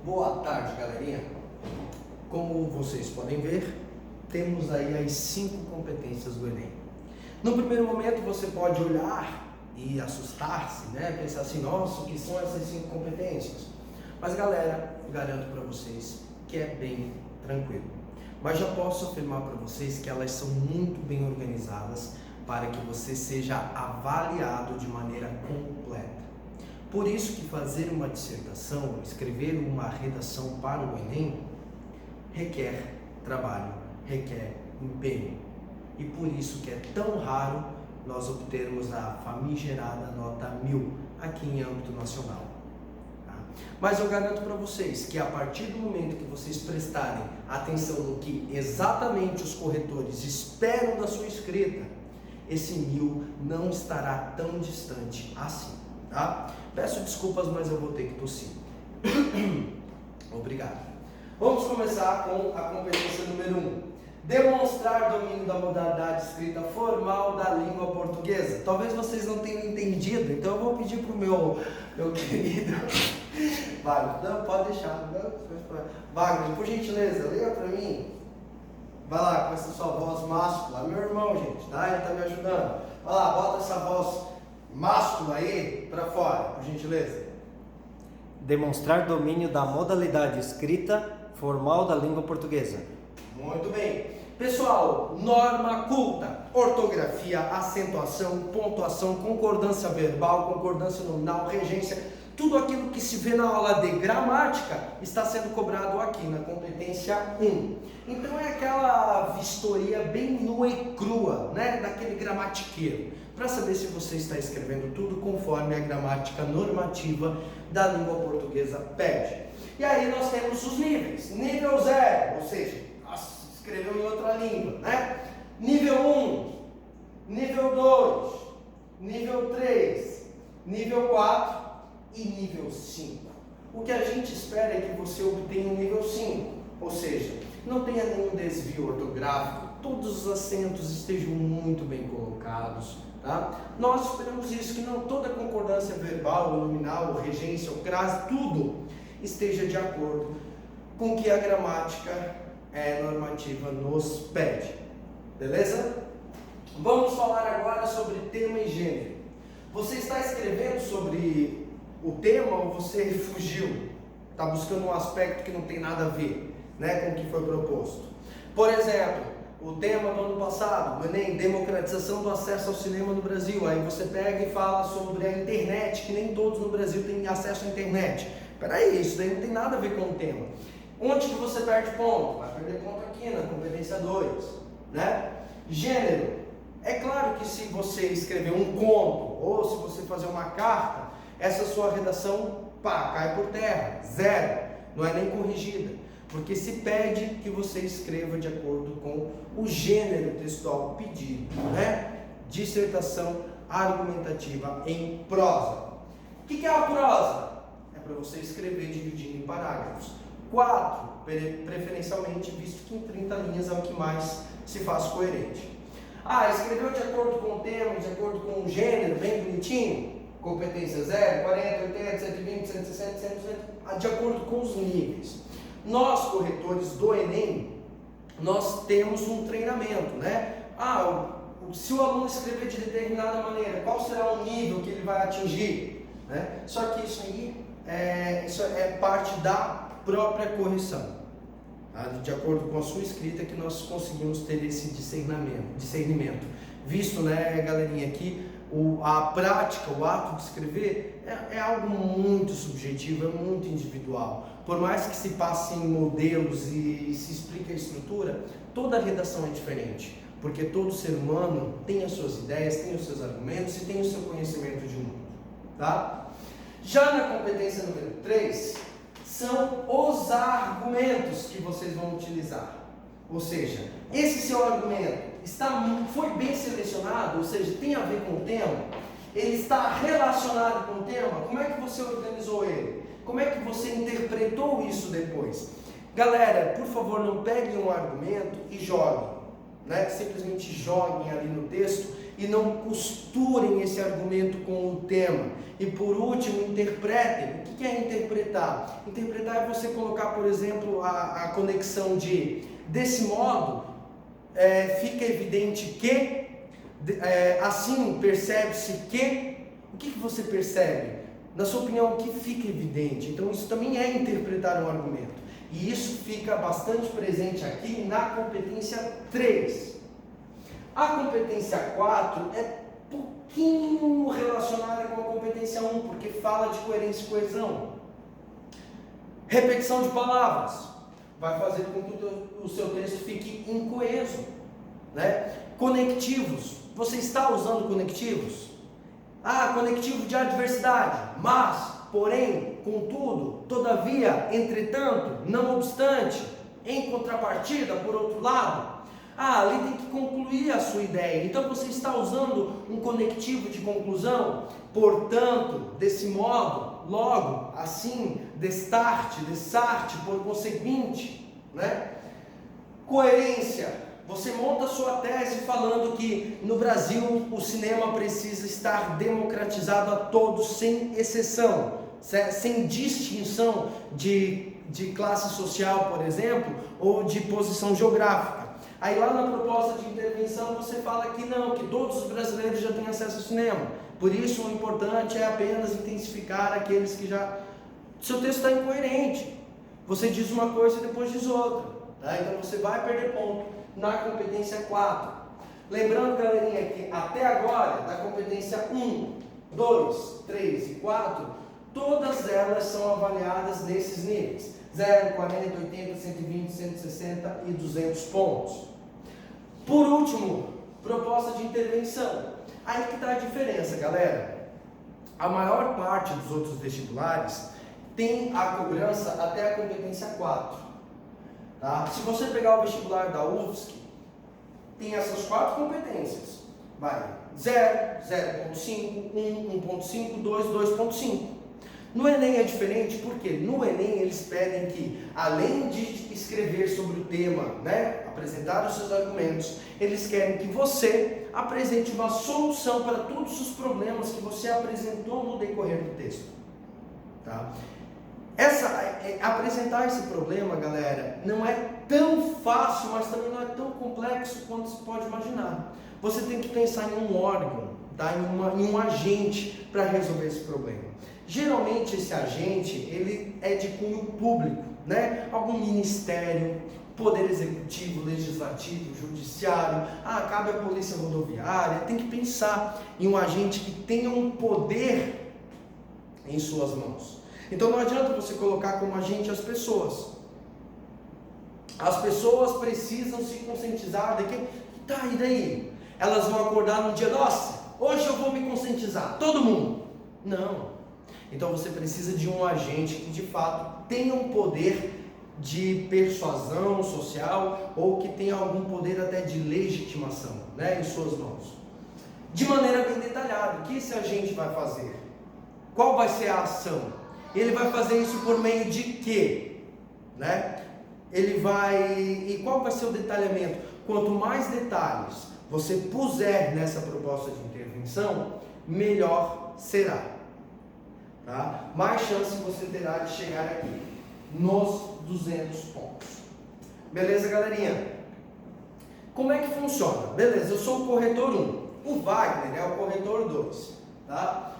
Boa tarde, galerinha. Como vocês podem ver, temos aí as 5 competências do Enem. No primeiro momento você pode olhar e assustar-se, né? Pensar assim, nossa, o que são essas 5 competências? Mas galera, eu garanto para vocês que é bem tranquilo. Mas já posso afirmar para vocês que elas são muito bem organizadas para que você seja avaliado de maneira completa. Por isso que fazer uma dissertação, escrever uma redação para o Enem, requer trabalho, requer empenho. E por isso que é tão raro nós obtermos a famigerada nota 1000 aqui em âmbito nacional. Tá? Mas eu garanto para vocês que a partir do momento que vocês prestarem atenção no que exatamente os corretores esperam da sua escrita, esse 1000 não estará tão distante assim. Tá? Peço desculpas, mas eu vou ter que tossir. Obrigado. Vamos começar com a competência número 1. Demonstrar domínio da modalidade escrita formal da língua portuguesa. Talvez vocês não tenham entendido, então eu vou pedir para o meu querido Wagner. Não, pode deixar. Wagner, por gentileza, leia para mim. Vai lá, com essa sua voz máscula. Meu irmão, gente, tá? Ele está me ajudando. Vai lá, bota essa voz máscula aí para fora, por gentileza. Demonstrar domínio da modalidade escrita formal da língua portuguesa. Muito bem. Pessoal, norma culta, ortografia, acentuação, pontuação, concordância verbal, concordância nominal, regência, tudo aquilo que se vê na aula de gramática está sendo cobrado aqui na competência 1. Então é aquela vistoria bem nua e crua, né, daquele gramatiqueiro, para saber se você está escrevendo tudo conforme a gramática normativa da língua portuguesa pede. E aí nós temos os níveis. Nível 0, ou seja, escreveu em outra língua, né? Nível 1, nível 2, nível 3, nível 4 e nível 5. O que a gente espera é que você obtenha o nível 5, ou seja, não tenha nenhum desvio ortográfico, todos os acentos estejam muito bem colocados, tá? Nós esperamos isso, que não toda concordância verbal, nominal, regência, crase, tudo esteja de acordo com o que a gramática normativa nos pede, beleza? Vamos falar agora sobre tema e gênero. Você está escrevendo sobre o tema ou você fugiu? Está buscando um aspecto que não tem nada a ver, né, com o que foi proposto? Por exemplo, o tema do ano passado, o Enem, democratização do acesso ao cinema no Brasil. Aí você pega e fala sobre a internet, que nem todos no Brasil têm acesso à internet. Peraí, isso daí não tem nada a ver com o tema. Onde que você perde ponto? Vai perder ponto aqui na competência 2, né? Gênero. É claro que se você escrever um conto ou se você fazer uma carta, essa sua redação, cai por terra, 0, não é nem corrigida, porque se pede que você escreva de acordo com o gênero textual pedido, né? Dissertação argumentativa em prosa. O que é a prosa? É para você escrever dividindo em parágrafos. 4, preferencialmente, visto que em 30 linhas é o que mais se faz coerente. Escreveu de acordo com o tema, de acordo com o gênero, bem bonitinho? Competência 0, 40, 80, 120, 160, 160, de acordo com os níveis. Nós, corretores do Enem, nós temos um treinamento, né? Se o aluno escrever de determinada maneira, qual será o nível que ele vai atingir? Né? Só que isso é parte da própria correção, tá? De acordo com a sua escrita que nós conseguimos ter esse discernimento. Visto, né, galerinha, aqui a prática, o ato de escrever é algo muito subjetivo, é muito individual. Por mais que se passem modelos e se explique a estrutura, toda redação é diferente, porque todo ser humano tem as suas ideias, tem os seus argumentos e tem o seu conhecimento de mundo, tá? Já na competência número 3, são os argumentos que vocês vão utilizar. Ou seja, esse seu argumento foi bem selecionado, ou seja, tem a ver com o tema, ele está relacionado com o tema, como é que você organizou ele? Como é que você interpretou isso depois? Galera, por favor, não peguem um argumento e joguem, né? Simplesmente joguem ali no texto e não costurem esse argumento com o tema. E por último, interpretem. O que é interpretar? Interpretar é você colocar, por exemplo, a conexão de, desse modo, fica evidente que, assim percebe-se que. O que você percebe? Na sua opinião, o que fica evidente? Então isso também é interpretar um argumento. E isso fica bastante presente aqui na competência 3. A competência 4 é pouquinho relacionada com a competência 1, porque fala de coerência e coesão. Repetição de palavras vai fazer com que o seu texto fique incoeso, né? Conectivos. Você está usando conectivos? Conectivo de adversidade, mas, porém, contudo, todavia, entretanto, não obstante, em contrapartida, por outro lado. Ali tem que concluir a sua ideia. Então você está usando um conectivo de conclusão, portanto, desse modo, logo, assim, destarte, por conseguinte, né? Coerência. Você monta a sua tese falando que no Brasil o cinema precisa estar democratizado a todos, sem exceção, sem distinção de classe social, por exemplo, ou de posição geográfica. Aí lá na proposta de intervenção você fala que não, que todos os brasileiros já têm acesso ao cinema. Por isso o importante é apenas intensificar aqueles que já... Seu texto está incoerente. Você diz uma coisa e depois diz outra. Tá? Então você vai perder ponto na competência 4. Lembrando, galerinha, que até agora, da competência 1, 2, 3 e 4, todas elas são avaliadas nesses níveis. 0, 40, 80, 120, 160 e 200 pontos. Por último, proposta de intervenção. Aí que está a diferença, galera. A maior parte dos outros vestibulares tem a cobrança até a competência 4. Tá? Se você pegar o vestibular da UFSC, tem essas 4 competências. Vai 0, 0.5, 1, 1.5, 2, 2.5. No Enem é diferente porque no Enem eles pedem que, além de escrever sobre o tema, né, apresentar os seus argumentos, eles querem que você apresente uma solução para todos os problemas que você apresentou no decorrer do texto. Tá? Apresentar esse problema, galera, não é tão fácil, mas também não é tão complexo quanto se pode imaginar. Você tem que pensar em um órgão, tá? em um agente para resolver esse problema. Geralmente esse agente, ele é de cunho público, né? Algum ministério, poder executivo, legislativo, judiciário, cabe à polícia rodoviária. Tem que pensar em um agente que tenha um poder em suas mãos. Então não adianta você colocar como agente as pessoas. As pessoas precisam se conscientizar de que, e daí? Elas vão acordar no dia, nossa, hoje eu vou me conscientizar, todo mundo. Não. Então você precisa de um agente que de fato tenha um poder de persuasão social ou que tenha algum poder até de legitimação, né, em suas mãos. De maneira bem detalhada, o que esse agente vai fazer? Qual vai ser a ação? Ele vai fazer isso por meio de quê? Né? E qual vai ser o detalhamento? Quanto mais detalhes você puser nessa proposta de intervenção, melhor será. Tá? Mais chance você terá de chegar aqui, nos 200 pontos. Beleza, galerinha? Como é que funciona? Beleza, eu sou o corretor 1. O Wagner é o corretor 2. Tá?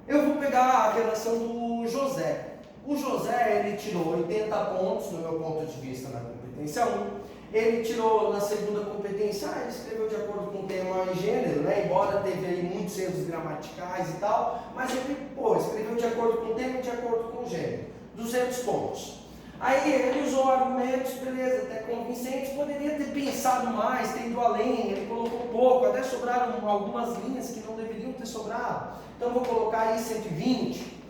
Eu vou pegar a redação do José. O José, ele tirou 80 pontos, no meu ponto de vista, na competência 1. Ele tirou na segunda competência, ele escreveu de acordo com o tema e gênero, né? Embora teve aí muitos erros gramaticais e tal, mas ele, escreveu de acordo com o tema e de acordo com o gênero. 200 pontos. Aí ele usou argumentos, beleza, até convincentes, poderia ter pensado mais, ter ido além, ele colocou pouco, até sobraram algumas linhas que não deveriam ter sobrado. Então vou colocar aí 120.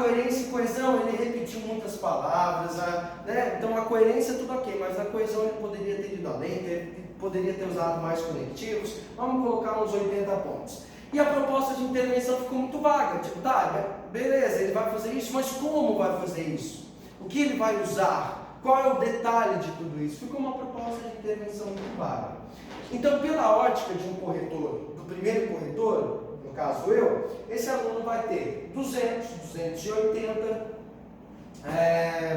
Coerência e coesão, ele repetiu muitas palavras, né? Então a coerência tudo ok, mas a coesão ele poderia ter ido além, poderia ter usado mais conectivos. Vamos colocar uns 80 pontos. E a proposta de intervenção ficou muito vaga, tipo, beleza, ele vai fazer isso, mas como vai fazer isso? O que ele vai usar? Qual é o detalhe de tudo isso? Ficou uma proposta de intervenção muito vaga. Então, pela ótica de um corretor, do primeiro corretor, no caso eu, esse aluno vai ter 200, 280,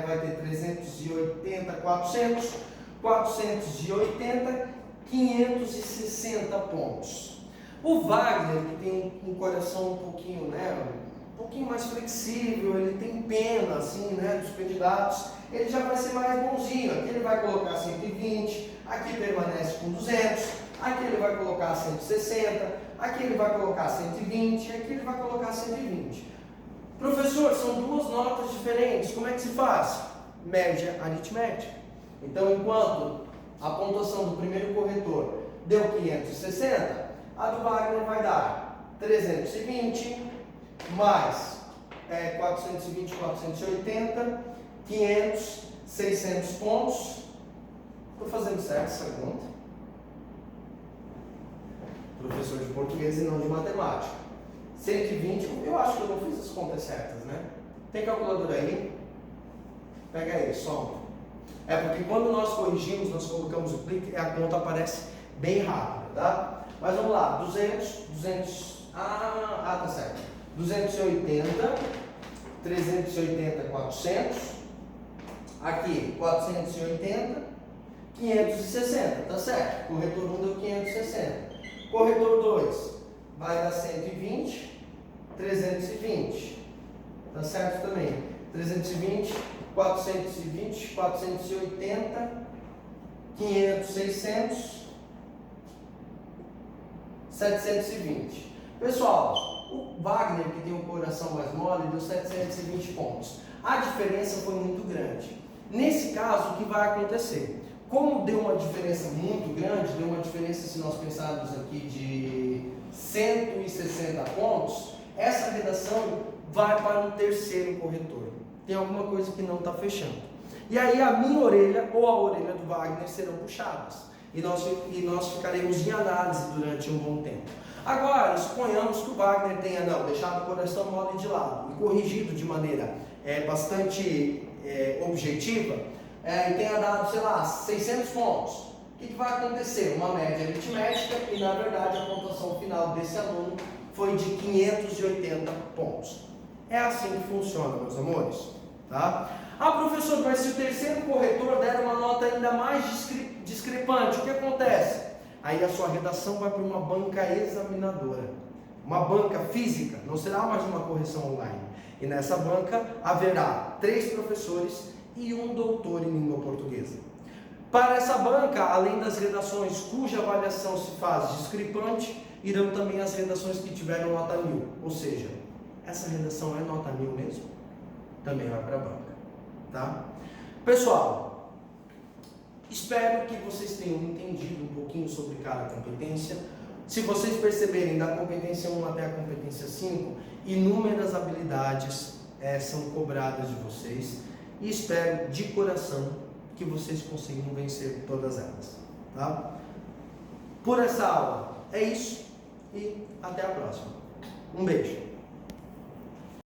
vai ter 380, 400, 480, 560 pontos. O Wagner, que tem um coração um pouquinho, um pouquinho mais flexível, ele tem pena, assim, dos candidatos, ele já vai ser mais bonzinho. Aqui ele vai colocar 120, aqui permanece com 200, aqui ele vai colocar 160, aqui ele vai colocar 120, aqui ele vai colocar 120. Professor, são duas notas diferentes, como é que se faz? Média aritmética. Então, enquanto a pontuação do primeiro corretor deu 560, a do Wagner vai dar 320, mais 420, 480, 500, 600 pontos. Estou fazendo certo essa conta? Professor de português e não de matemática. 120, eu acho que eu não fiz as contas certas, né? Tem calculadora aí? Pega aí, soma. É porque quando nós corrigimos, nós colocamos o clique, a conta aparece bem rápida, tá? Mas vamos lá, 200, tá certo. 280, 380, 400, aqui 480, 560, tá certo? Corretor 1 deu 560. Corretor 2 vai dar 120, 320, tá certo também? 320, 420, 480, 500, 600, 720. Pessoal, o Wagner, que tem um coração mais mole, deu 720 pontos. A diferença foi muito grande. Nesse caso, o que vai acontecer? Como deu uma diferença muito grande, deu uma diferença, se nós pensarmos aqui, de 160 pontos, essa redação vai para um terceiro corretor. Tem alguma coisa que não está fechando. E aí a minha orelha ou a orelha do Wagner serão puxadas. E nós ficaremos em análise durante um bom tempo. Agora, suponhamos que o Wagner tenha deixado o coração mole de lado e corrigido de maneira bastante objetiva, e tenha dado, sei lá, 600 pontos. O que vai acontecer? Uma média aritmética e, na verdade, a pontuação final desse aluno foi de 580 pontos. É assim que funciona, meus amores. Tá? Professor, mas se o terceiro corretor der uma nota ainda mais discrepante, o que acontece? Aí a sua redação vai para uma banca examinadora, uma banca física, não será mais uma correção online. E nessa banca haverá 3 professores e um doutor em língua portuguesa. Para essa banca, além das redações cuja avaliação se faz discrepante, irão também as redações que tiveram nota 1000, ou seja, essa redação é nota 1000 mesmo? Também vai para a banca, tá? Pessoal, espero que vocês tenham entendido um pouquinho sobre cada competência. Se vocês perceberem, da competência 1 até a competência 5, inúmeras habilidades são cobradas de vocês, e espero de coração que vocês consigam vencer todas elas, tá? Por essa aula é isso, e até a próxima. Um beijo.